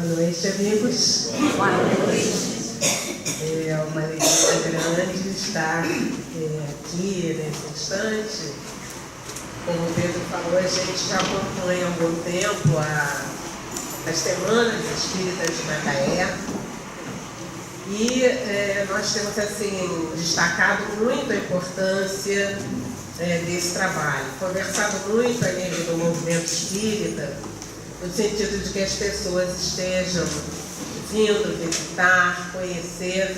Boa noite, amigos. Boa noite. É uma alegria grande estar aqui nesse instante. Como o Pedro falou, a gente já acompanha há algum tempo as Semanas Espíritas de Macaé. E nós temos assim, destacado muito a importância desse trabalho, conversado muito a nível do movimento espírita, no sentido de que as pessoas estejam vindo visitar, conhecer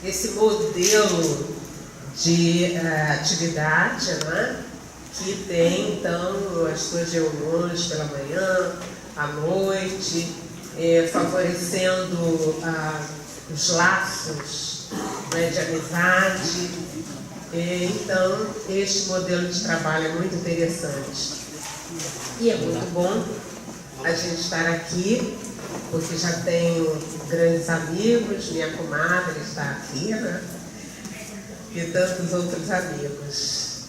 esse modelo de atividade, né? Que tem então as suas reuniões pela manhã, à noite, favorecendo os laços, né, de amizade. Então, este modelo de trabalho é muito interessante. E é muito bom a gente estar aqui, porque já tenho grandes amigos, minha comadre está aqui, né? E tantos outros amigos,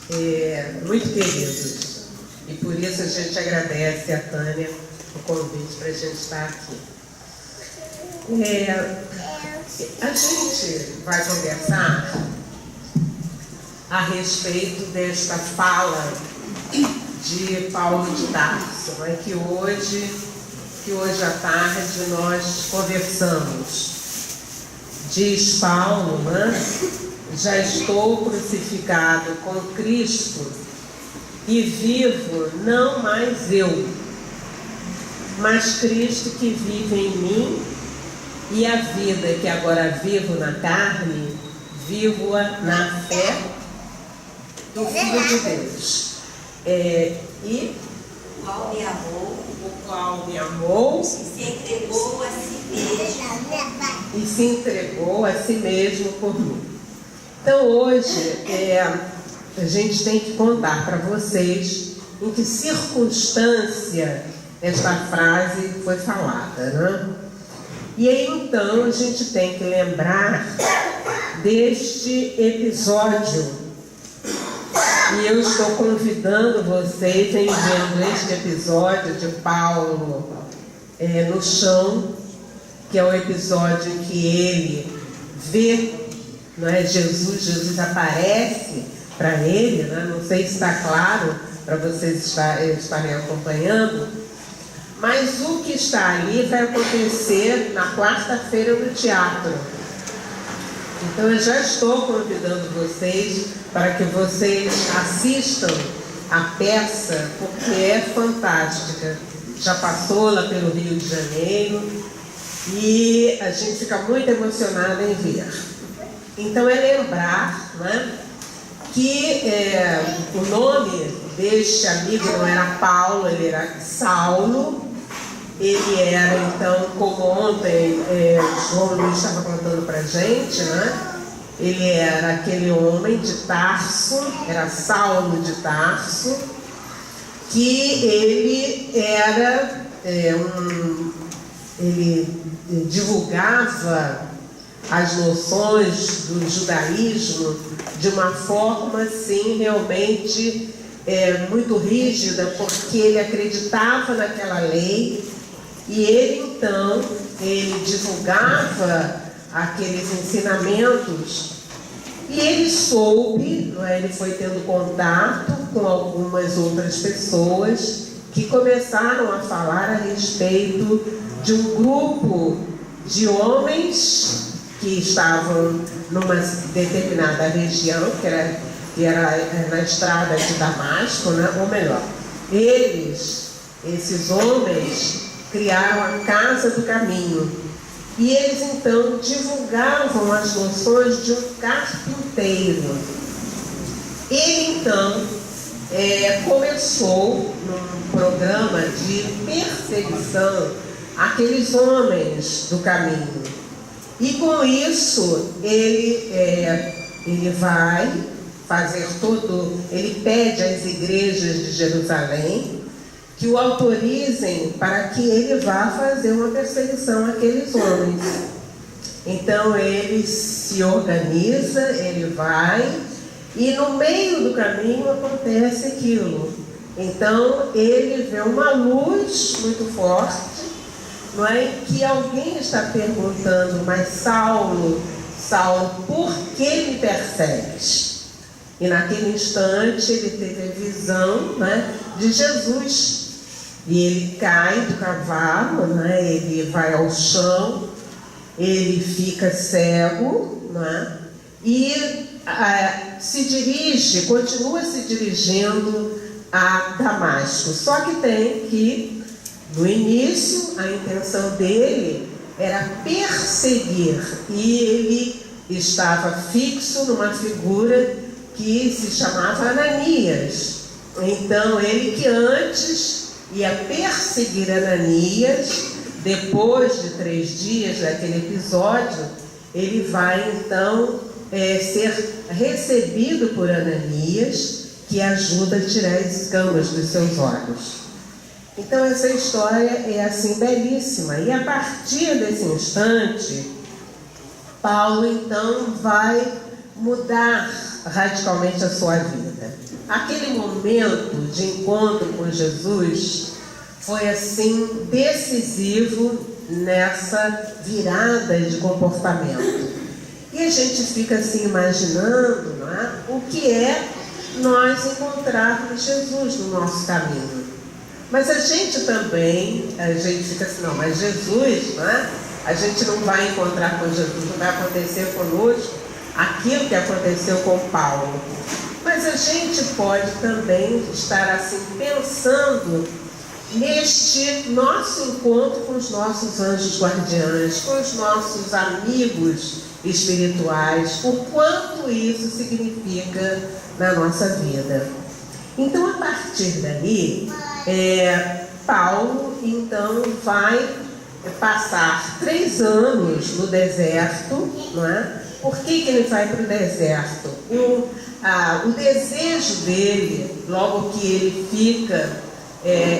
muito queridos. E por isso a gente agradece a Tânia o convite para a gente estar aqui. A gente vai conversar a respeito desta fala de Paulo de Tarso, né, que hoje à tarde nós conversamos. Diz Paulo, né, já estou crucificado com Cristo e vivo não mais eu, mas Cristo que vive em mim, e a vida que agora vivo na carne, vivo-a na fé do Filho de Deus. E o qual me amou e se entregou a si mesmo. E se entregou a si mesmo por mim. Então hoje a gente tem que contar para vocês em que circunstância esta frase foi falada, né? E aí então a gente tem que lembrar deste episódio. E eu estou convidando vocês em vendo este episódio de Paulo no chão, que é o episódio em que ele vê, não é, Jesus aparece para ele, né? Não sei se está claro para vocês estarem acompanhando, mas o que está ali vai acontecer na quarta-feira no teatro. Então eu já estou convidando vocês para que vocês assistam a peça, porque é fantástica. Já passou lá pelo Rio de Janeiro e a gente fica muito emocionada em ver. Então é lembrar, né, que o nome deste amigo não era Paulo, ele era Saulo. Ele era então, como ontem João Luiz estava contando para a gente, né? Ele era aquele homem de Tarso, era Saulo de Tarso, que ele era ele divulgava as noções do judaísmo de uma forma assim realmente muito rígida, porque ele acreditava naquela lei. E ele então, ele divulgava aqueles ensinamentos e ele soube, não é, ele foi tendo contato com algumas outras pessoas que começaram a falar a respeito de um grupo de homens que estavam numa determinada região, que era na estrada de Damasco, né? Ou melhor, esses homens criaram a Casa do Caminho. E eles então divulgavam as noções de um carpinteiro. Ele então começou num programa de perseguição àqueles homens do caminho. E com isso ele vai fazer ele pede às igrejas de Jerusalém que o autorizem para que ele vá fazer uma perseguição àqueles homens. Então ele se organiza, ele vai, e no meio do caminho acontece aquilo. Então ele vê uma luz muito forte não é? Que alguém está perguntando, mas Saulo, Saulo, por que me persegues? E naquele instante ele teve a visão, né, de Jesus. E ele cai do cavalo, né, ele vai ao chão, ele fica cego, né, e continua se dirigindo a Damasco. Só que tem que, no início, a intenção dele era perseguir, e ele estava fixo numa figura que se chamava Ananias. Então ele que antes ia perseguir Ananias, depois de 3 dias daquele episódio, ele vai então ser recebido por Ananias, que ajuda a tirar as escamas dos seus olhos. Então essa história é assim belíssima. E a partir desse instante, Paulo então vai mudar radicalmente a sua vida. Aquele momento de encontro com Jesus foi assim decisivo nessa virada de comportamento. E a gente fica assim imaginando, não é? O que é nós encontrarmos Jesus no nosso caminho. Mas a gente fica assim, não, mas Jesus, não é? A gente não vai encontrar com Jesus, não vai acontecer conosco aquilo que aconteceu com Paulo. Mas a gente pode também estar assim pensando neste nosso encontro com os nossos anjos guardiães, com os nossos amigos espirituais, o quanto isso significa na nossa vida. Então, a partir dali, Paulo então vai passar 3 anos no deserto, não é? Por que ele vai para o deserto? O desejo dele, logo que ele fica,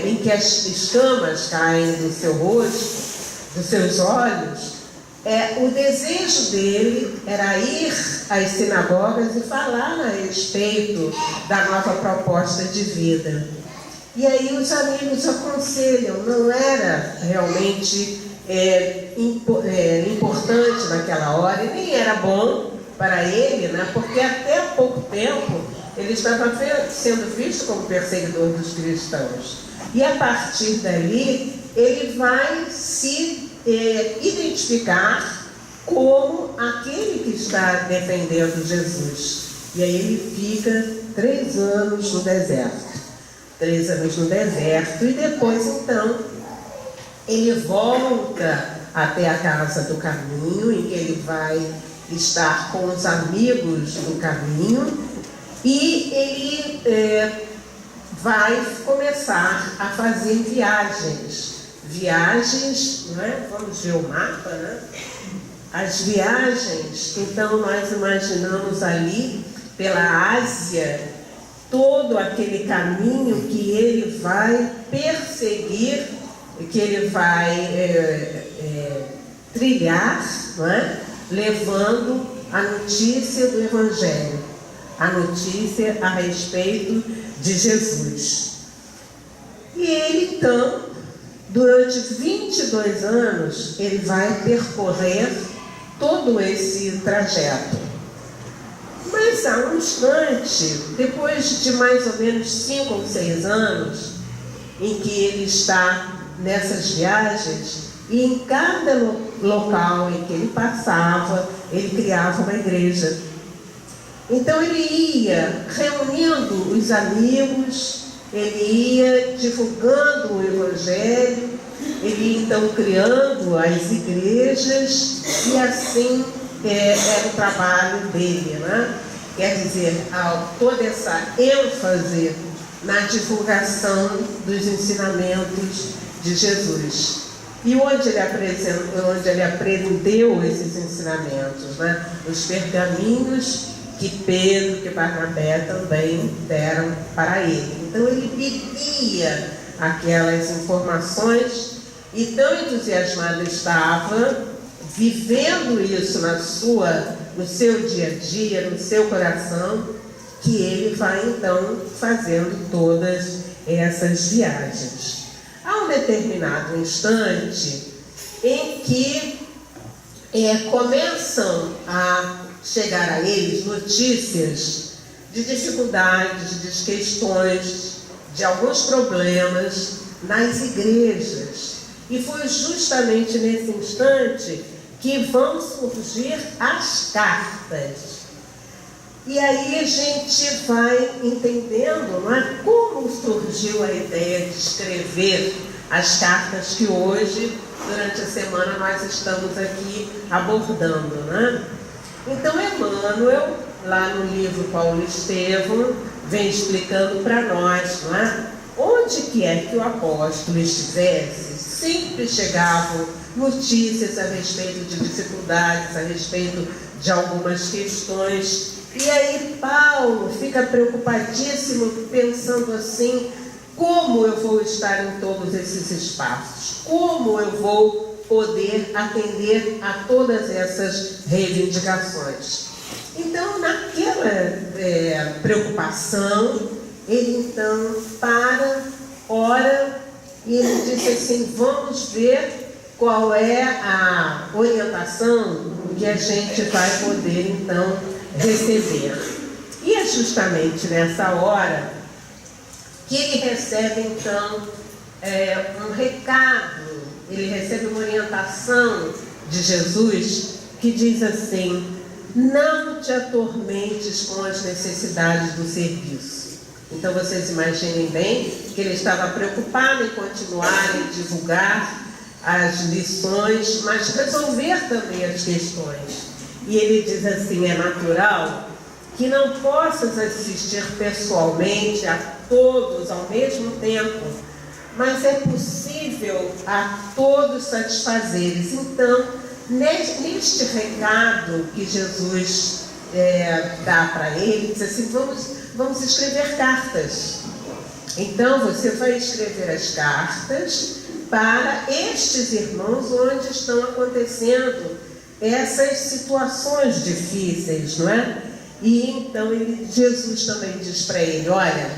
em que as escamas caem do seu rosto, dos seus olhos, o desejo dele era ir às sinagogas e falar a respeito da nova proposta de vida. E aí os amigos aconselham, não era realmente importante naquela hora, e nem era bom para ele, né? Porque até há pouco tempo ele estava sendo visto como perseguidor dos cristãos. E a partir dali ele vai se identificar como aquele que está defendendo Jesus. E aí ele fica 3 anos no deserto. 3 anos no deserto, e depois então ele volta até a casa do caminho, em que ele vai estar com os amigos do caminho, e ele vai começar a fazer viagens, né? Vamos ver o mapa, né? As viagens, então nós imaginamos ali pela Ásia, todo aquele caminho que ele vai perseguir, que ele vai trilhar, não é? Levando a notícia do Evangelho, a notícia a respeito de Jesus. E ele então, durante 22 anos, ele vai percorrer todo esse trajeto. Mas há um instante, depois de mais ou menos 5 ou 6 anos, em que ele está nessas viagens, e em cada local em que ele passava, ele criava uma igreja. Então ele ia reunindo os amigos, ele ia divulgando o Evangelho, ele ia então criando as igrejas, e assim era o trabalho dele, né? Quer dizer, toda essa ênfase na divulgação dos ensinamentos de Jesus. E onde ele aprendeu esses ensinamentos, né? Os pergaminhos que Pedro, que Barnabé também deram para ele. Então ele bebia aquelas informações e tão entusiasmado estava, vivendo isso no seu dia a dia, no seu coração, que ele vai então fazendo todas essas viagens. A um determinado instante, em que começam a chegar a eles notícias de dificuldades, de questões, de alguns problemas nas igrejas. E foi justamente nesse instante que vão surgir as cartas. E aí a gente vai entendendo, não é, como surgiu a ideia de escrever as cartas que hoje, durante a semana, nós estamos aqui abordando, né? Então, Emmanuel, lá no livro Paulo e Estevão, vem explicando para nós, não é? Onde quer que o apóstolo estivesse, sempre chegavam notícias a respeito de dificuldades, a respeito de algumas questões. E aí Paulo fica preocupadíssimo, pensando assim: como eu vou estar em todos esses espaços? Como eu vou poder atender a todas essas reivindicações? Então, naquela preocupação, ele então ora, e ele diz assim: vamos ver qual é a orientação que a gente vai poder então receber. E é justamente nessa hora que ele recebe então um recado, ele recebe uma orientação de Jesus que diz assim: não te atormentes com as necessidades do serviço. Então vocês imaginem bem que ele estava preocupado em continuar, em divulgar as lições, mas resolver também as questões. E ele diz assim: é natural que não possas assistir pessoalmente a todos ao mesmo tempo, mas é possível a todos satisfazeres. Então, neste recado que Jesus dá para ele, diz assim: vamos escrever cartas. Então, você vai escrever as cartas para estes irmãos onde estão acontecendo essas situações difíceis, não é? E então Jesus também diz para ele: olha,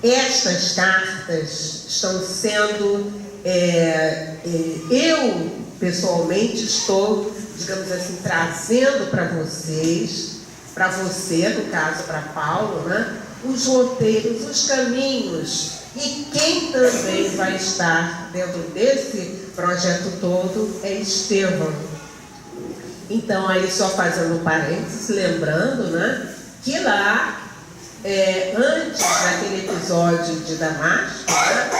estas cartas estão sendo, eu pessoalmente estou, digamos assim, trazendo para vocês, para você, no caso para Paulo, né, os roteiros, os caminhos. E quem também vai estar dentro desse projeto todo é Estevão. Então, aí só fazendo parênteses, lembrando, né, que lá, antes daquele episódio de Damasco, né,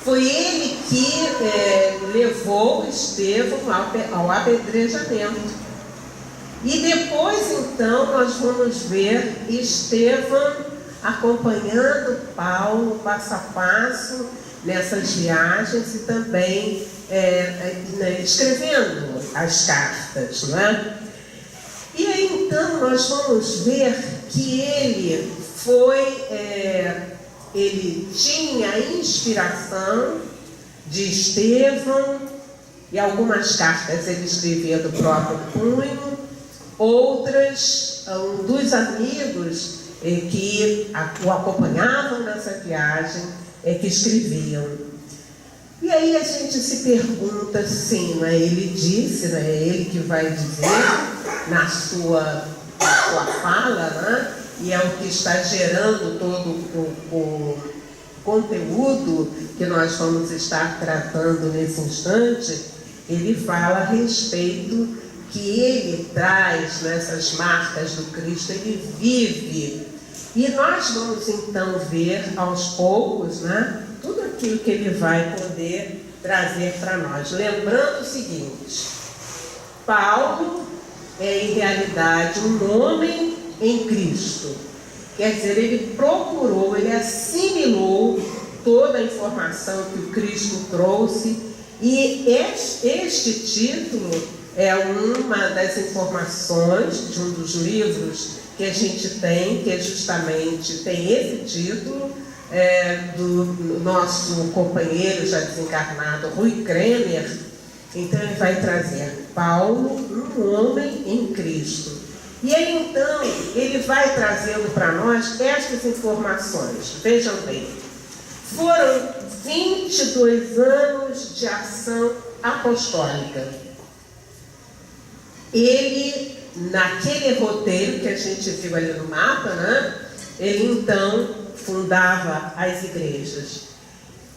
foi ele que levou Estevão ao apedrejamento. E depois, então, nós vamos ver Estevão acompanhando Paulo passo a passo nessas viagens e também escrevendo as cartas, não é? E aí então nós vamos ver que ele tinha a inspiração de Estevão, e algumas cartas ele escrevia do próprio punho, outras dos amigos que o acompanhavam nessa viagem que escreviam. E aí a gente se pergunta assim, né? Ele disse, né? É ele que vai dizer na sua fala, né? E é o que está gerando todo o conteúdo que nós vamos estar tratando nesse instante. Ele fala a respeito que ele traz nessas marcas do Cristo, ele vive. E nós vamos então ver aos poucos, né, tudo aquilo que ele vai poder trazer para nós. Lembrando o seguinte: Paulo é em realidade um homem em Cristo. Quer dizer, ele procurou, ele assimilou toda a informação que o Cristo trouxe, e este título é uma das informações de um dos livros que a gente tem, que justamente tem esse título, do nosso companheiro já desencarnado, Rui Kremer. Então ele vai trazer Paulo, um homem em Cristo. E aí então ele vai trazendo para nós estas informações. Vejam bem, foram 22 anos de ação apostólica. Ele, naquele roteiro que a gente viu ali no mapa, né, ele então fundava as igrejas.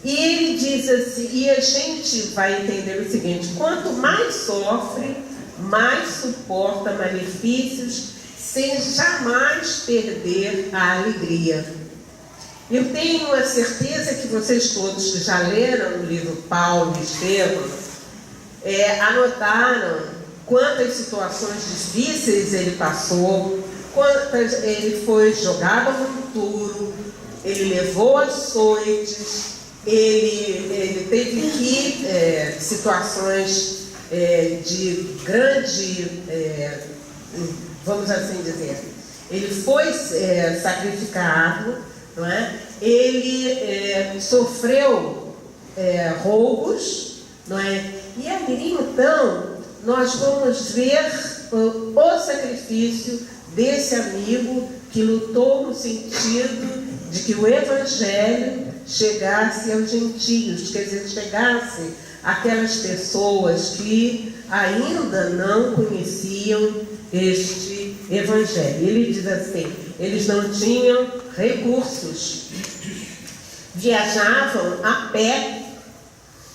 E ele diz assim, e a gente vai entender o seguinte: quanto mais sofre, mais suporta malefícios, sem jamais perder a alegria. Eu tenho a certeza que vocês todos que já leram o livro Paulo e Estevão, anotaram quantas situações difíceis ele passou, quantas ele foi jogado ao monturo, ele levou açoites, ele teve que situações de grande, vamos assim dizer, ele foi sacrificado, não é? Ele sofreu roubos, não é? E ali então nós vamos ver o sacrifício desse amigo que lutou no sentido de que o evangelho chegasse aos gentios, quer dizer, chegasse àquelas pessoas que ainda não conheciam este evangelho. Ele diz assim: eles não tinham recursos, viajavam a pé,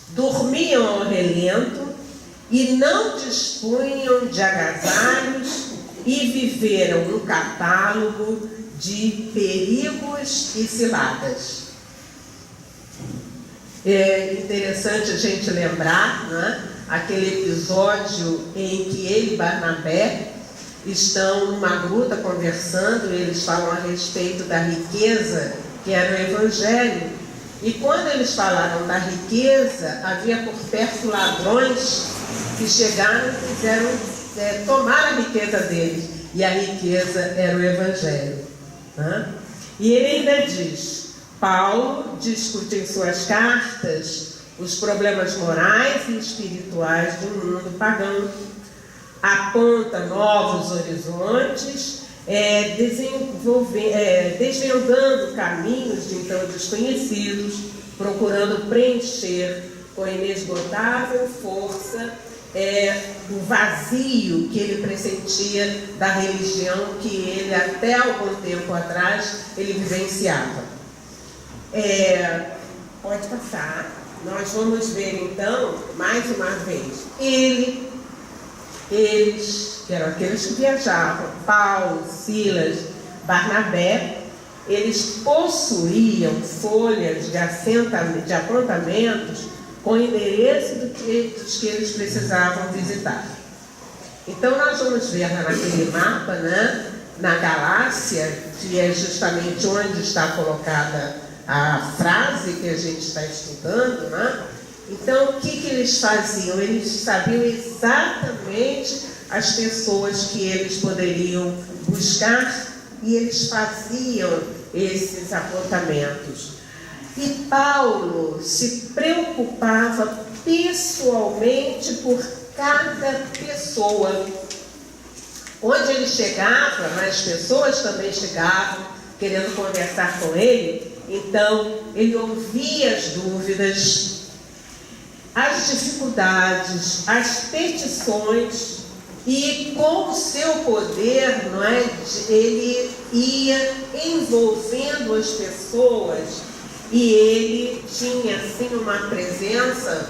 dormiam ao relento e não dispunham de agasalhos e viveram no catálogo de perigos e ciladas. É interessante a gente lembrar, né, aquele episódio em que ele e Barnabé estão numa gruta conversando, e eles falam a respeito da riqueza que era o evangelho. E quando eles falaram da riqueza, havia por perto ladrões que chegaram e quiseram tomar a riqueza deles. E a riqueza era o evangelho. Né? E ele ainda diz: Paulo discute em suas cartas os problemas morais e espirituais do mundo pagão, aponta novos horizontes, desvendando caminhos de então desconhecidos, procurando preencher com inesgotável força o vazio que ele pressentia da religião que ele até algum tempo atrás ele vivenciava. Pode passar. Nós vamos ver então, mais uma vez, eles, que eram aqueles que viajavam, Paulo, Silas, Barnabé, eles possuíam folhas de apontamentos com endereço dos que eles precisavam visitar. Então nós vamos ver naquele mapa, né, na Galácia, que é justamente onde está colocada a frase que a gente está estudando, né? Então, o que eles faziam? Eles sabiam exatamente as pessoas que eles poderiam buscar e eles faziam esses apontamentos. E Paulo se preocupava pessoalmente por cada pessoa. Onde ele chegava, as pessoas também chegavam querendo conversar com ele. Então, ele ouvia as dúvidas, as dificuldades, as petições, e com o seu poder, não é, ele ia envolvendo as pessoas, e ele tinha assim uma presença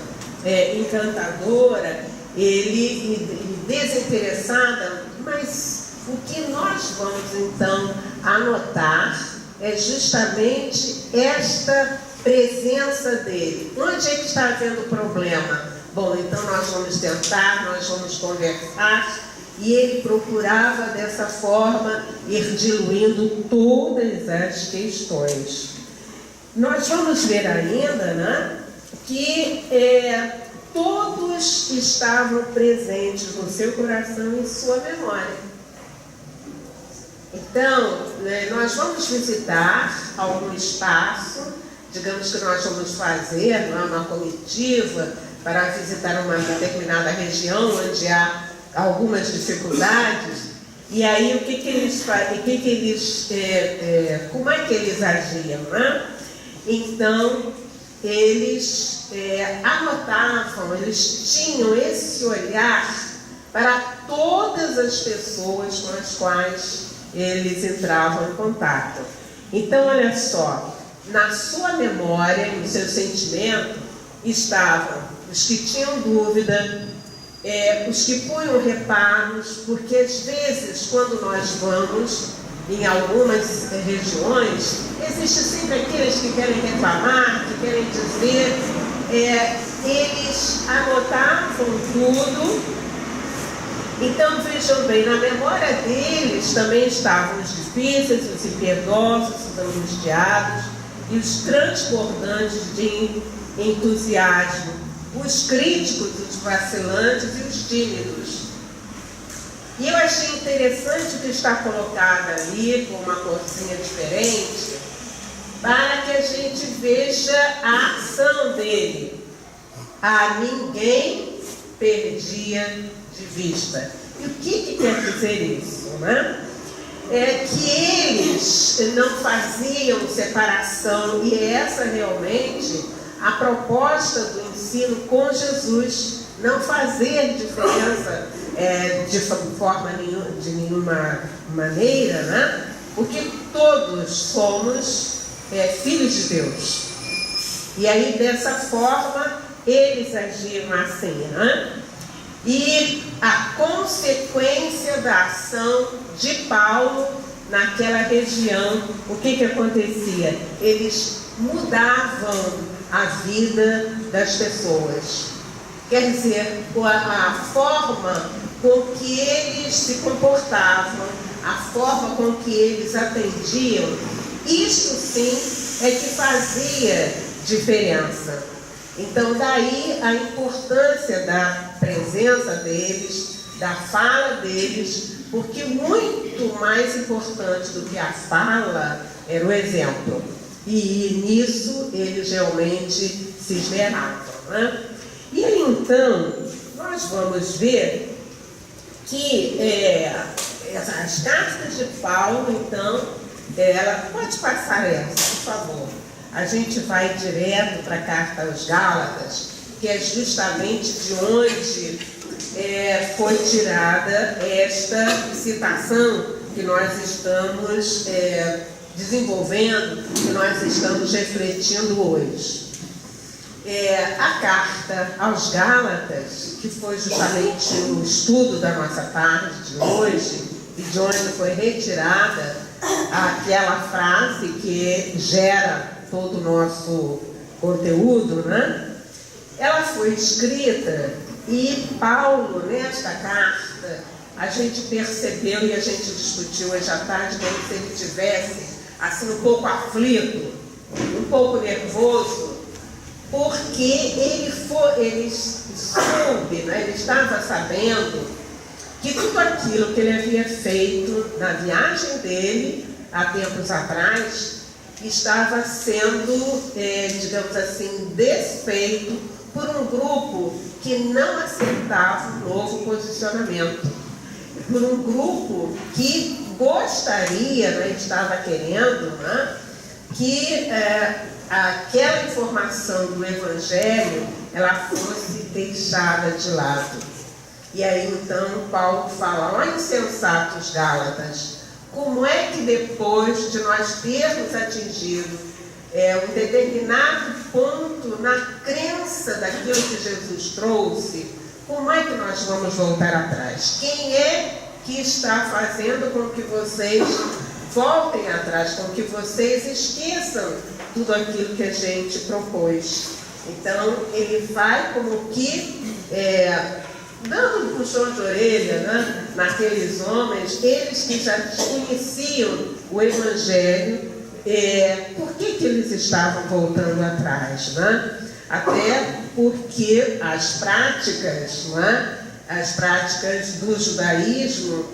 encantadora, ele desinteressada. Mas o que nós vamos então anotar é justamente esta presença dele. Onde é que está havendo problema? Bom, então nós vamos tentar, nós vamos conversar. E ele procurava dessa forma ir diluindo todas as questões. Nós vamos ver ainda, né, que todos estavam presentes no seu coração e em sua memória. Então, nós vamos visitar algum espaço, digamos que nós vamos fazer uma comitiva para visitar uma determinada região onde há algumas dificuldades. E aí, o que eles fazem? Como é que eles agiam, né? Então, eles anotavam, eles tinham esse olhar para todas as pessoas com as quais eles entravam em contato. Então, olha só, na sua memória, no seu sentimento, estavam os que tinham dúvida, os que punham reparos, porque às vezes, quando nós vamos em algumas regiões, existe sempre aqueles que querem reclamar, que querem dizer, eles anotavam tudo. Então, vejam bem, na memória deles também estavam os difíceis, os impiedosos, os angustiados e os transbordantes de entusiasmo, os críticos, os vacilantes e os tímidos. E eu achei interessante o que está colocado ali, com uma corzinha diferente, para que a gente veja a ação dele. A ninguém perdia de vista. E o que quer dizer isso, né? É que eles não faziam separação, e essa realmente a proposta do ensino com Jesus, não fazer diferença de nenhuma maneira, né? Porque todos somos filhos de Deus. E aí, dessa forma, eles agiam assim, né? E a consequência da ação de Paulo naquela região, o que acontecia? Eles mudavam a vida das pessoas. Quer dizer, a forma com que eles se comportavam, a forma com que eles atendiam, isso sim é que fazia diferença. Então, daí a importância da presença deles, da fala deles, porque muito mais importante do que a fala era o exemplo. E nisso eles realmente se esmeravam, né? E aí, então, nós vamos ver que as cartas de Paulo, então, ela pode passar essa, por favor. A gente vai direto para a carta aos Gálatas, que é justamente de onde foi tirada esta citação que nós estamos desenvolvendo, que nós estamos refletindo hoje. A carta aos Gálatas, que foi justamente o estudo da nossa tarde de hoje, e de onde foi retirada aquela frase que gera todo o nosso conteúdo, né? Ela foi escrita e Paulo, nesta carta, a gente percebeu e a gente discutiu hoje à tarde, como se ele estivesse assim um pouco aflito, um pouco nervoso, porque ele soube, né? Ele estava sabendo que tudo aquilo que ele havia feito na viagem dele, há tempos atrás, estava sendo, digamos assim, desfeito por um grupo que não aceitava o novo posicionamento, por um grupo que gostaria, né, estava querendo, né, que aquela informação do Evangelho ela fosse deixada de lado. E aí então Paulo fala: ó insensatos Gálatas, como é que depois de nós termos atingido um determinado ponto na crença daquilo que Jesus trouxe, como é que nós vamos voltar atrás? Quem é que está fazendo com que vocês voltem atrás, com que vocês esqueçam tudo aquilo que a gente propôs? Então, ele vai como que dando um puxão de orelha, né, naqueles homens, eles que já conheciam o Evangelho, por que eles estavam voltando atrás, né? Até porque as práticas, né, as práticas do judaísmo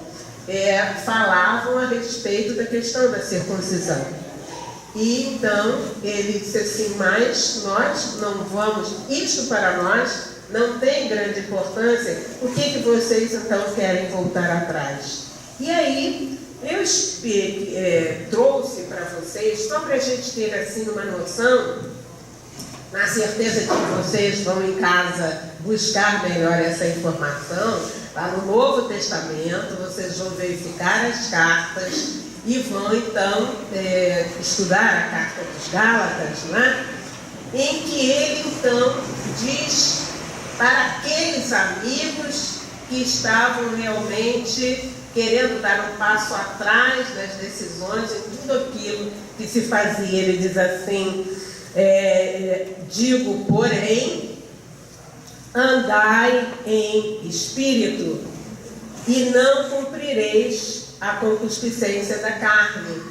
falavam a respeito da questão da circuncisão. E então ele disse assim: mas nós não vamos, isso para nós não tem grande importância, por que vocês então querem voltar atrás? E aí eu trouxe para vocês, só para a gente ter assim uma noção, na certeza de que vocês vão em casa buscar melhor essa informação, lá no Novo Testamento vocês vão verificar as cartas e vão então estudar a carta dos Gálatas, né? Em que ele então diz para aqueles amigos que estavam realmente querendo dar um passo atrás das decisões em tudo aquilo que se fazia. Ele diz assim, digo, porém, andai em espírito e não cumprireis a concupiscência da carne.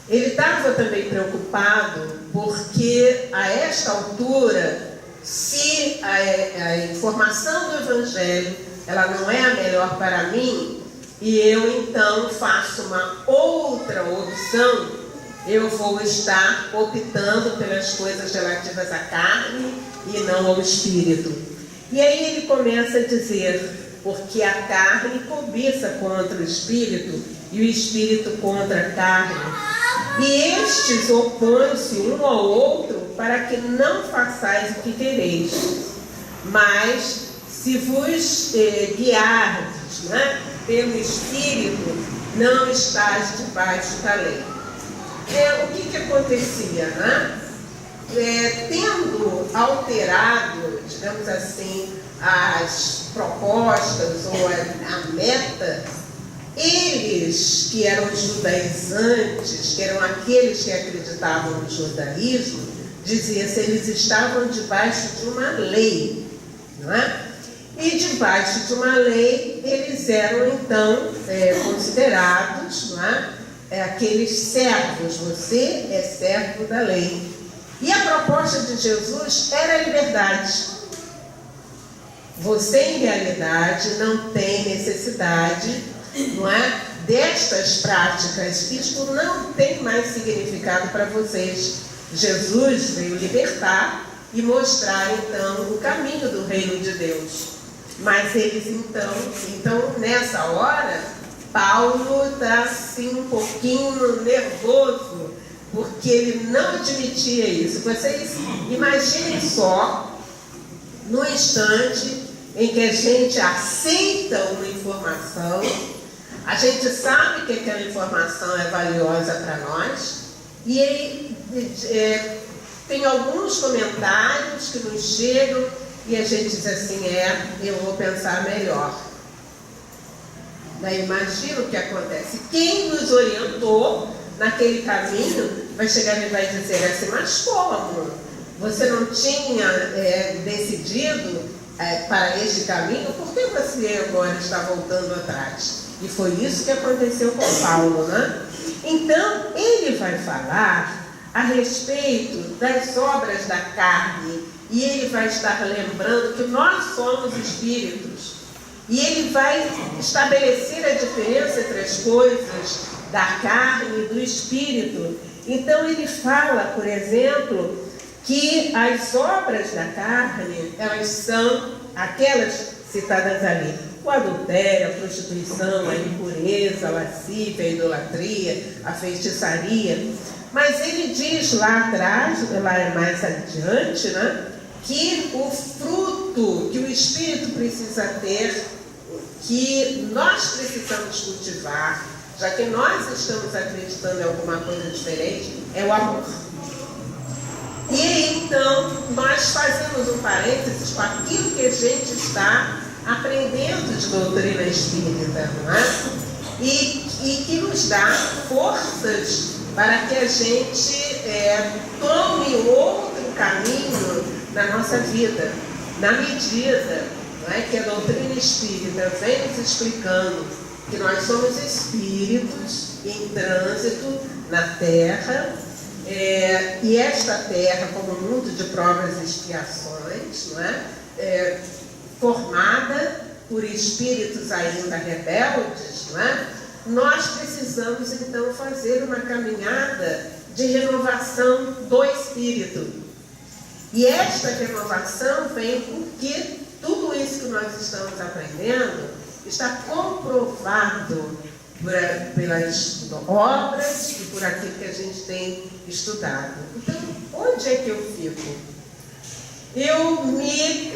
Ele estava também preocupado porque a esta altura, se a informação do Evangelho ela não é a melhor para mim, e eu então faço uma outra opção, eu vou estar optando pelas coisas relativas à carne e não ao espírito. E aí ele começa a dizer, porque a carne cobiça contra o espírito e o espírito contra a carne. E estes opõem-se um ao outro para que não façais o que quereis. Mas se vos guiardes, né, pelo Espírito, não estás debaixo da lei. O que acontecia, né? Tendo alterado, digamos assim, as propostas ou a meta, eles que eram judaizantes, que eram aqueles que acreditavam no judaísmo, dizia-se, eles estavam debaixo de uma lei, não é? E debaixo de uma lei, eles eram então considerados, não é? Aqueles servos. Você é servo da lei. E a proposta de Jesus era a liberdade. Você, em realidade, não tem necessidade, não é, destas práticas. Isto não tem mais significado para vocês. Jesus veio libertar e mostrar então o caminho do reino de Deus. Mas eles então nessa hora, Paulo está assim um pouquinho nervoso, porque ele não admitia isso. Vocês imaginem só, no instante em que a gente aceita uma informação, a gente sabe que aquela informação é valiosa para nós, e aí tem alguns comentários que nos chegam e a gente diz assim, eu vou pensar melhor. Daí imagina o que acontece. Quem nos orientou naquele caminho vai chegar e vai dizer assim, mas como? Você não tinha decidido para este caminho? Por que você agora está voltando atrás? E foi isso que aconteceu com Paulo, né? Então, ele vai falar a respeito das obras da carne, e ele vai estar lembrando que nós somos espíritos, e ele vai estabelecer a diferença entre as coisas da carne e do espírito. Então ele fala, por exemplo, que as obras da carne, elas são aquelas citadas ali: o adultério, a prostituição, a impureza, a lascívia, a idolatria, a feitiçaria. Mas ele diz lá atrás, lá mais adiante, né, que o fruto que o Espírito precisa ter, que nós precisamos cultivar, já que nós estamos acreditando em alguma coisa diferente, é o amor. E aí, então, nós fazemos um parênteses com aquilo que a gente está aprendendo de doutrina espírita, não é? E que nos dá forças para que a gente tome outro caminho na nossa vida, na medida, não é, que a doutrina espírita vem nos explicando que nós somos espíritos em trânsito na Terra, e esta Terra, como um mundo de provas e expiações, não é, formada por espíritos ainda rebeldes, não é? Nós precisamos então fazer uma caminhada de renovação do espírito. E esta renovação vem porque tudo isso que nós estamos aprendendo está comprovado pelas obras e por aquilo que a gente tem estudado. Então, onde é que eu fico? eu me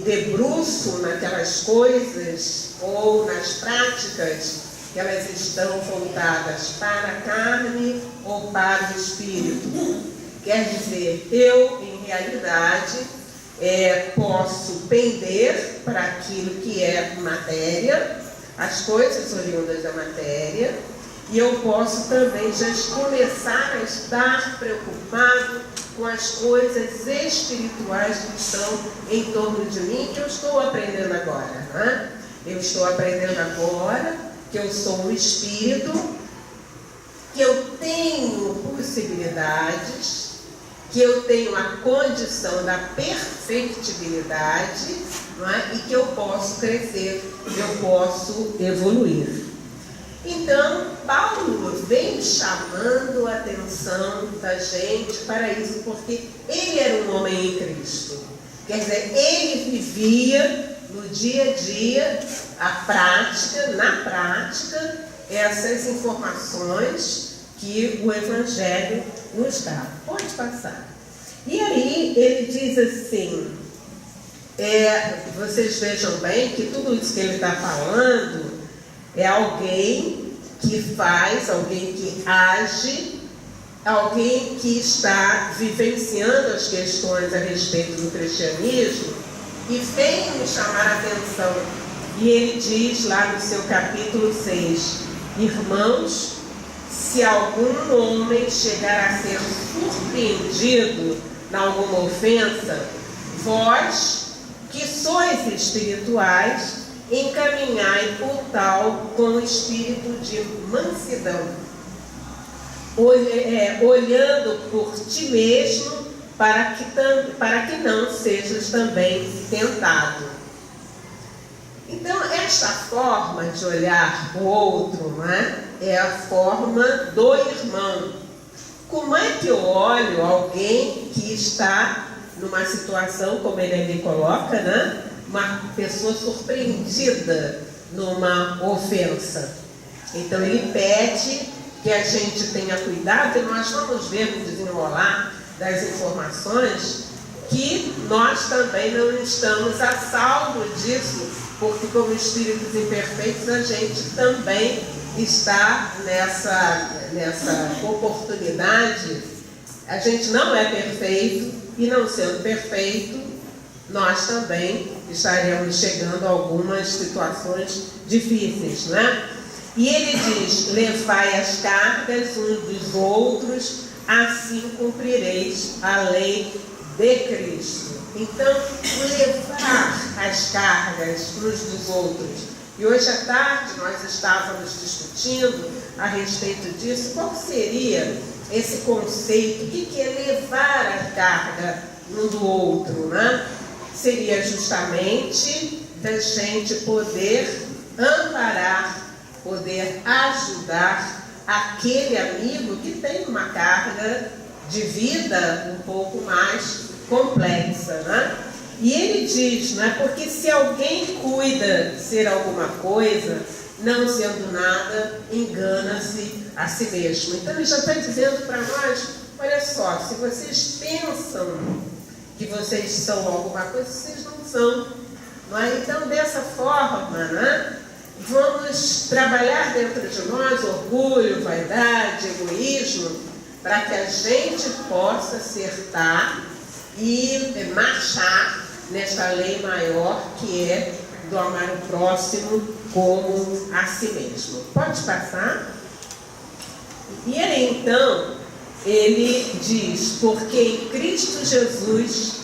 debruço naquelas coisas ou nas práticas que elas estão voltadas para a carne ou para o espírito. Quer dizer, eu, em realidade, posso pender para aquilo que é matéria, as coisas oriundas da matéria, e eu posso também já começar a estar preocupado com as coisas espirituais que estão em torno de mim, que eu estou aprendendo agora. Né? Eu estou aprendendo agora que eu sou um espírito, que eu tenho possibilidades, que eu tenho a condição da perfectibilidade, não é? E que eu posso crescer, eu posso evoluir. Então, Paulo vem chamando a atenção da gente para isso, porque ele era um homem em Cristo. Quer dizer, ele vivia no dia a dia, na prática, essas informações que o Evangelho nos dá. Pode passar. E aí ele diz assim, vocês vejam bem que tudo isso que ele está falando é alguém que faz, alguém que age, alguém que está vivenciando as questões a respeito do cristianismo e vem nos chamar a atenção. E ele diz lá no seu capítulo 6, irmãos, se algum homem chegar a ser surpreendido em alguma ofensa, vós, que sois espirituais, encaminhai o tal com espírito de mansidão, olhando por ti mesmo, para que não sejas também tentado. Então, esta forma de olhar o outro, né, é a forma do irmão. Como é que eu olho alguém que está numa situação, como ele ali coloca, né, uma pessoa surpreendida numa ofensa? Então, ele pede que a gente tenha cuidado, e nós vamos ver no desenrolar das informações que nós também não estamos a salvo disso, porque como espíritos imperfeitos a gente também está nessa oportunidade. A gente não é perfeito e, não sendo perfeito, nós também estaremos chegando a algumas situações difíceis, né? E ele diz, levai as cargas uns dos outros, assim cumprireis a lei de Cristo. Então, levar as cargas uns dos outros. E hoje à tarde nós estávamos discutindo a respeito disso. Qual seria esse conceito? O que é levar a carga um do outro, né? Seria justamente da gente poder amparar, poder ajudar aquele amigo que tem uma carga de vida um pouco mais complexa, né? E ele diz, né, porque se alguém cuida ser alguma coisa, não sendo nada, engana-se a si mesmo. Então ele já está dizendo para nós, olha só, se vocês pensam que vocês são alguma coisa, vocês não são. Não é? Então, dessa forma, né, vamos trabalhar dentro de nós orgulho, vaidade, egoísmo, para que a gente possa acertar e marchar nesta lei maior que é do amar o próximo como a si mesmo. Pode passar? E aí então ele diz, porque em Cristo Jesus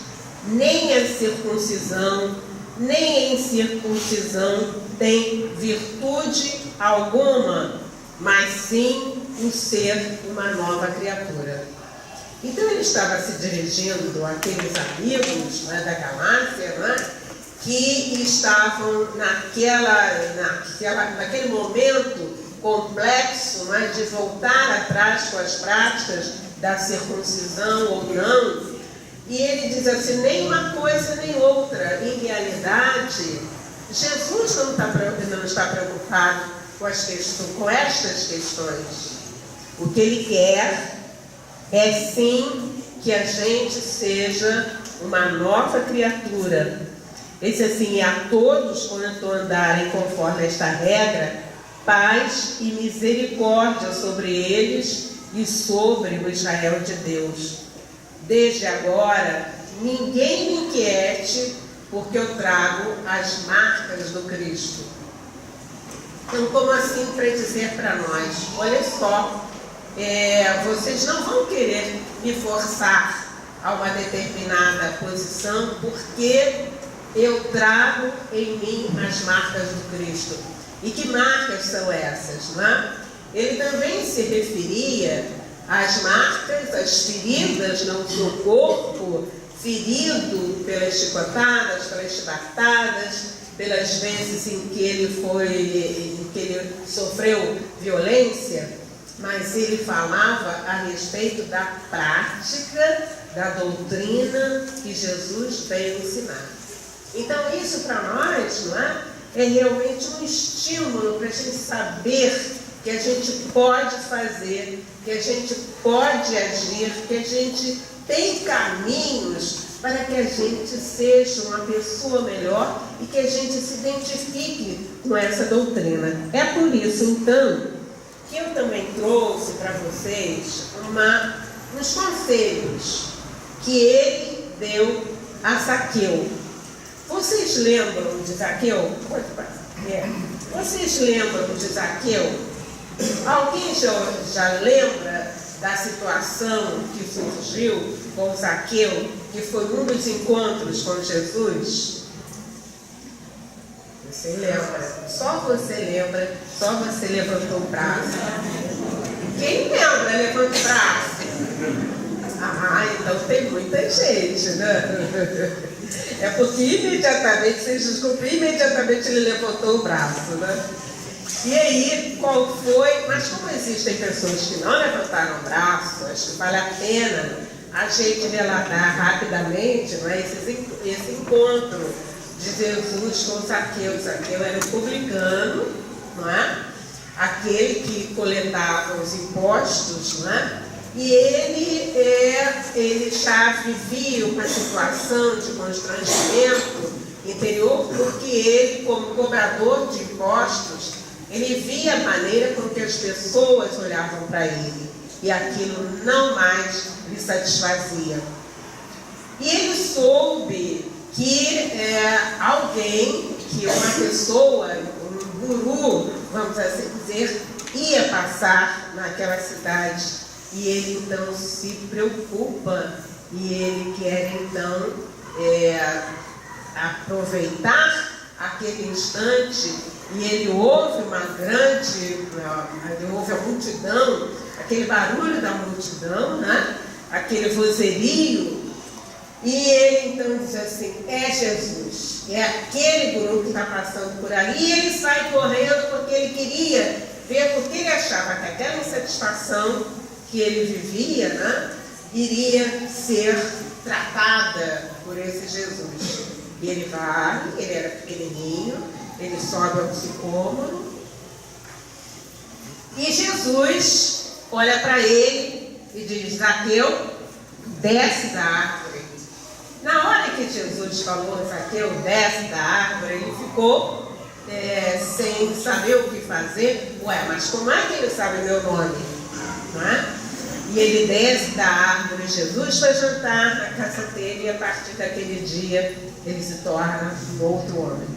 nem a circuncisão nem a incircuncisão tem virtude alguma, mas sim o ser uma nova criatura. Então ele estava se dirigindo àqueles amigos, né, da Galácia, né, que estavam naquele momento complexo, né, de voltar atrás com as práticas da circuncisão ou não. E ele diz assim, nem uma coisa nem outra. Em realidade, Jesus não está preocupado com estas questões. O que ele quer é sim que a gente seja uma nova criatura. Ele diz assim: e a todos quanto andarem conforme esta regra, paz e misericórdia sobre eles e sobre o Israel de Deus. Desde agora, ninguém me inquiete, porque eu trago as marcas do Cristo. Então, como assim para dizer para nós? Olha só, vocês não vão querer me forçar a uma determinada posição, porque eu trago em mim as marcas do Cristo. E que marcas são essas, não é? Ele também se referia às marcas, às feridas no seu corpo, ferido pelas chicotadas, pelas chibatadas, pelas vezes em que ele sofreu violência, mas ele falava a respeito da prática, da doutrina que Jesus veio ensinar. Então isso para nós, não é? É realmente um estímulo para a gente saber que a gente pode fazer, que a gente pode agir, que a gente tem caminhos para que a gente seja uma pessoa melhor e que a gente se identifique com essa doutrina. É por isso, então, que eu também trouxe para vocês uns conselhos que ele deu a Zaqueu. Vocês lembram de Zaqueu? Vocês lembram de Zaqueu? Alguém já lembra da situação que surgiu com Zaqueu, que foi um dos encontros com Jesus? Você lembra? Só você lembra, só você levantou o braço. Quem lembra, levanta o braço. Então tem muita gente, né? É porque imediatamente, vocês descobriram, imediatamente ele levantou o braço, né? E aí, qual foi? Mas como existem pessoas que não levantaram o braço, acho que vale a pena a gente relatar rapidamente, não é, esse encontro de Jesus com Zaqueu. Zaqueu era um publicano, não é? Aquele que coletava os impostos, não é? E ele já vivia uma situação de constrangimento interior, porque ele, como cobrador de impostos, ele via a maneira com que as pessoas olhavam para ele, e aquilo não mais lhe satisfazia. E ele soube que alguém, que uma pessoa, um guru, vamos assim dizer, ia passar naquela cidade. E ele então se preocupa e ele quer então aproveitar aquele instante, e ele ouve ele ouve a multidão, aquele barulho da multidão, né? Aquele vozerio, e ele então diz assim: é Jesus, é aquele guru que está passando por ali. E ele sai correndo porque ele queria ver, porque ele achava que aquela insatisfação que ele vivia, né, iria ser tratada por esse Jesus. E ele vai, ele era pequenininho, ele sobe ao sicômoro, e Jesus olha para ele e diz: Zaqueu, desce da árvore. Na hora que Jesus falou Zaqueu, desce da árvore, ele ficou sem saber o que fazer. Mas como é que ele sabe meu nome? Não é? E ele desce da árvore. Jesus foi jantar na casa dele, e a partir daquele dia ele se torna um outro homem.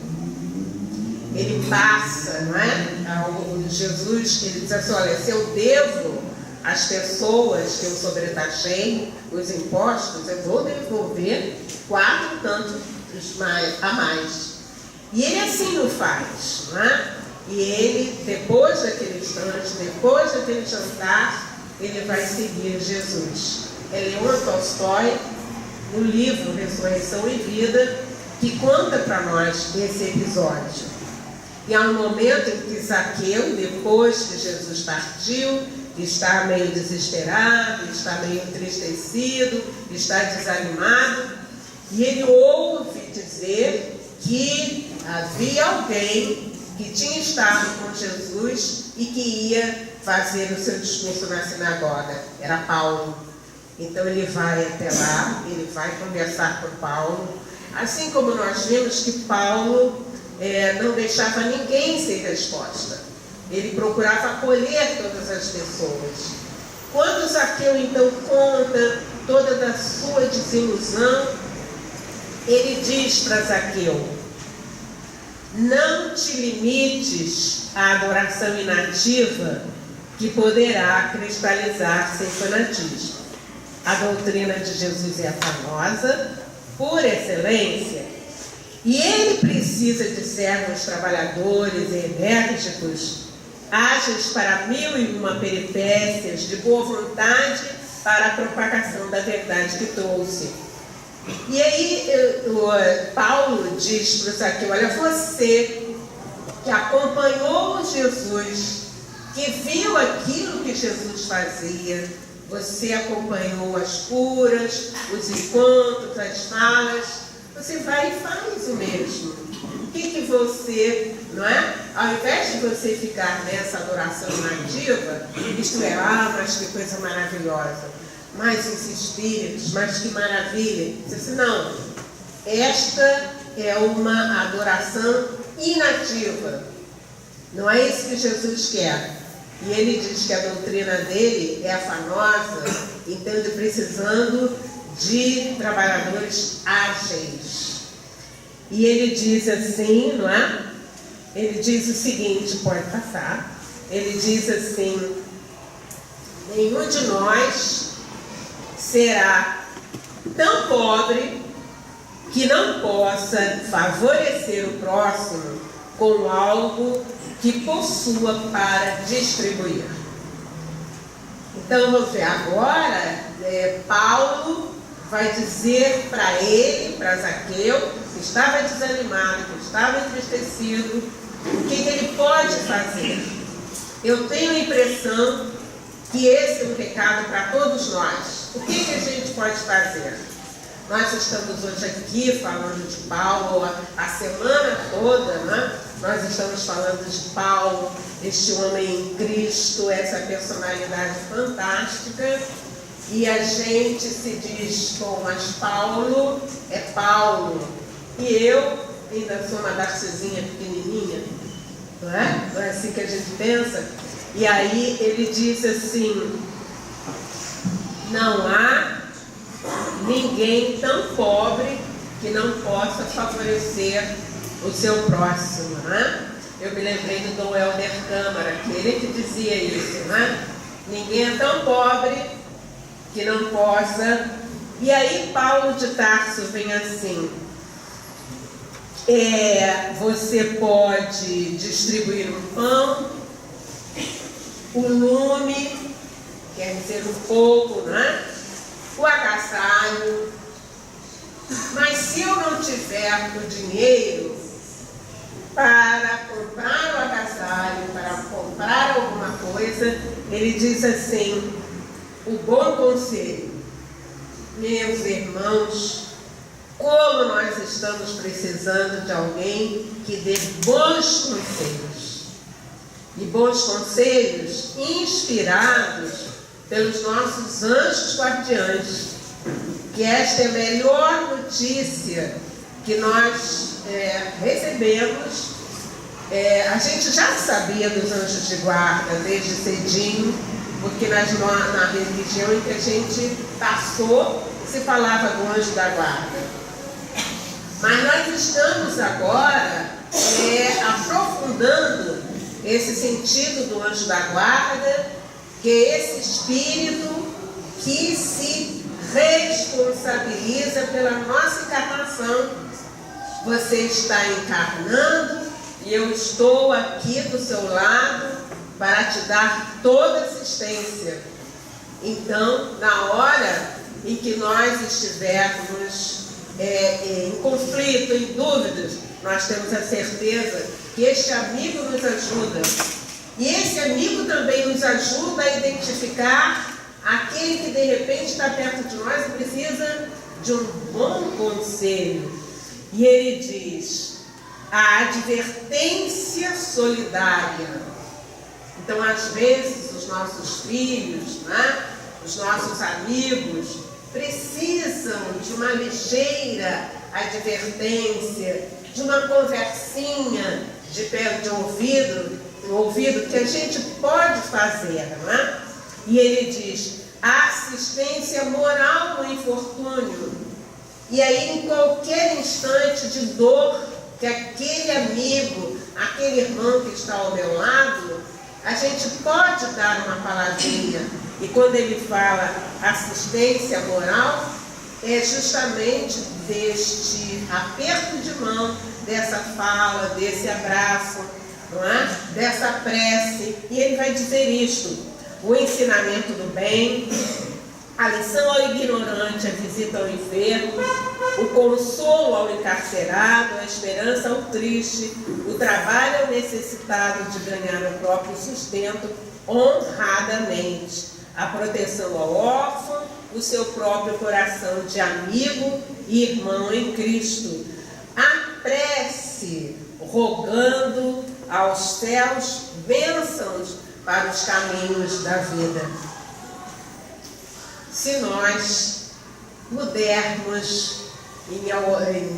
Ele passa, não é? Jesus, ele diz assim: olha, se eu devo às pessoas que eu sobretaxei os impostos, eu vou devolver 4 tantos a mais. E ele assim o faz, não é? E ele, depois daquele instante, depois daquele jantar, ele vai seguir Jesus. É Leon Tolstói, no livro Ressurreição e Vida, que conta para nós esse episódio. E há um momento em que Zaqueu, depois que Jesus partiu, está meio desesperado, está meio entristecido, está desanimado, e ele ouve dizer que havia alguém que tinha estado com Jesus e que ia fazer o seu discurso na sinagoga. Era Paulo. Então ele vai até lá, ele vai conversar com Paulo, assim como nós vimos que Paulo não deixava ninguém sem resposta. Ele procurava acolher todas as pessoas. Quando Zaqueu então conta toda da sua desilusão, ele diz para Zaqueu: não te limites à adoração inativa que poderá cristalizar-se em fanatismo. A doutrina de Jesus é famosa, por excelência, e ele precisa de servos trabalhadores e enérgicos, ágeis para 1001 peripécias, de boa vontade para a propagação da verdade que trouxe. E aí Paulo diz para Zaqueu: olha, você que acompanhou Jesus, que viu aquilo que Jesus fazia, você acompanhou as curas, os encontros, as falas, você vai e faz o mesmo. O que você, não é? Ao invés de você ficar nessa adoração inativa, isto é, mas que coisa maravilhosa, mas os espíritos, mas que maravilha. Você disse, não, esta é uma adoração inativa. Não é isso que Jesus quer. E ele diz que a doutrina dele é afanosa, então ele precisando de trabalhadores ágeis. E ele diz assim, não é? Ele diz o seguinte, pode passar. Ele diz assim: nenhum de nós será tão pobre que não possa favorecer o próximo com algo que possua para distribuir. Então vamos ver agora, Paulo vai dizer para ele, para Zaqueu, que estava desanimado, que estava entristecido, o que ele pode fazer. Eu tenho a impressão que esse é um recado para todos nós. O que a gente pode fazer? Nós estamos hoje aqui falando de Paulo a semana toda, né? Nós estamos falando de Paulo, este homem em Cristo, essa personalidade fantástica, e a gente se diz, bom, mas Paulo é Paulo, e eu ainda sou uma Darcizinha pequenininha, não é? Não é assim que a gente pensa? E aí ele diz assim: não há ninguém tão pobre que não possa favorecer o seu próximo, né? Eu me lembrei do Dom Helder Câmara, que ele que dizia isso, né? Ninguém é tão pobre que não possa. E aí Paulo de Tarso vem assim: você pode distribuir um pão, o lume, quer dizer um pouco, né? O agasalho. Mas se eu não tiver o dinheiro para comprar o agasalho, para comprar alguma coisa, ele diz assim: o bom conselho, meus irmãos, como nós estamos precisando de alguém que dê bons conselhos. E bons conselhos inspirados pelos nossos anjos guardiães, que esta é a melhor notícia que nós recebemos. A gente já sabia dos anjos de guarda desde cedinho, porque na religião em que a gente passou se falava do anjo da guarda. Mas nós estamos agora aprofundando esse sentido do anjo da guarda, que é esse espírito que se responsabiliza pela nossa encarnação. Você está encarnando e eu estou aqui do seu lado para te dar toda assistência. Então, na hora em que nós estivermos em conflito, em dúvidas, nós temos a certeza que este amigo nos ajuda. E esse amigo também nos ajuda a identificar aquele que de repente está perto de nós e precisa de um bom conselho. E ele diz: a advertência solidária. Então, às vezes, os nossos filhos, né, os nossos amigos, precisam de uma ligeira advertência, de uma conversinha de pé de ouvido que a gente pode fazer, não é? E ele diz, a assistência moral no infortúnio. E aí, em qualquer instante de dor que aquele amigo, aquele irmão que está ao meu lado, a gente pode dar uma palavrinha. E quando ele fala assistência moral, é justamente deste aperto de mão, dessa fala, desse abraço, não é? Dessa prece. E ele vai dizer isto: o ensinamento do bem, a lição ao ignorante, a visita ao enfermo, o consolo ao encarcerado, a esperança ao triste, o trabalho ao necessitado de ganhar o próprio sustento honradamente, a proteção ao órfão, o seu próprio coração de amigo e irmão em Cristo, a prece, rogando aos céus bênçãos para os caminhos da vida. Se nós pudermos, em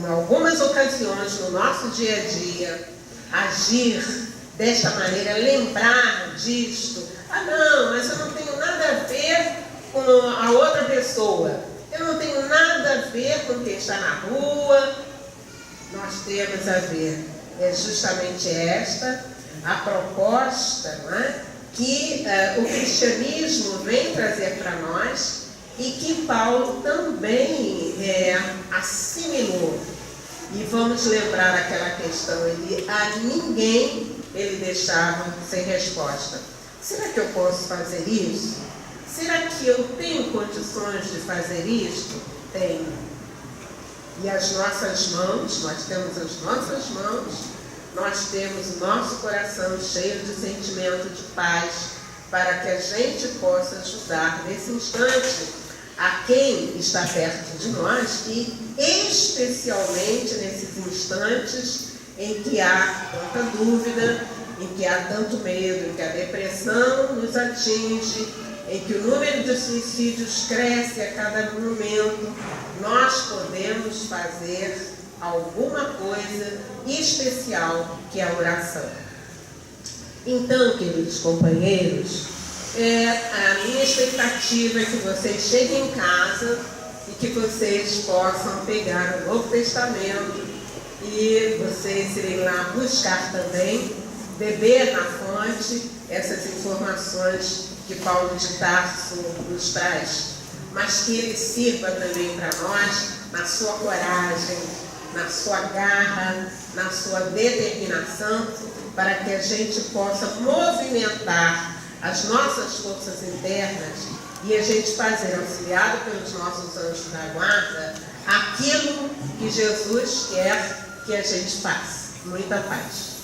algumas ocasiões no nosso dia a dia, agir desta maneira, lembrar disto, não, mas eu não tenho nada a ver com a outra pessoa, eu não tenho nada a ver com quem está na rua. Nós temos a ver, é justamente esta a proposta, não é? Que o cristianismo vem trazer para nós e que Paulo também assimilou. E vamos lembrar aquela questão, a ninguém ele deixava sem resposta. Será que eu posso fazer isso? Será que eu tenho condições de fazer isto? Tenho. E as nossas mãos, nós temos as nossas mãos, nós temos o nosso coração cheio de sentimento de paz, para que a gente possa ajudar nesse instante a quem está perto de nós e especialmente nesses instantes em que há tanta dúvida, em que há tanto medo, em que a depressão nos atinge, em que o número de suicídios cresce a cada momento. Nós podemos fazer alguma coisa especial, que é a oração. Então, queridos companheiros, a minha expectativa é que vocês cheguem em casa e que vocês possam pegar o Novo Testamento e vocês irem lá buscar também, beber na fonte essas informações que Paulo de Tarso nos traz, mas que ele sirva também para nós na sua coragem, na sua garra, na sua determinação, para que a gente possa movimentar as nossas forças internas e a gente fazer, auxiliado pelos nossos anjos da guarda, aquilo que Jesus quer que a gente faça. Muita paz.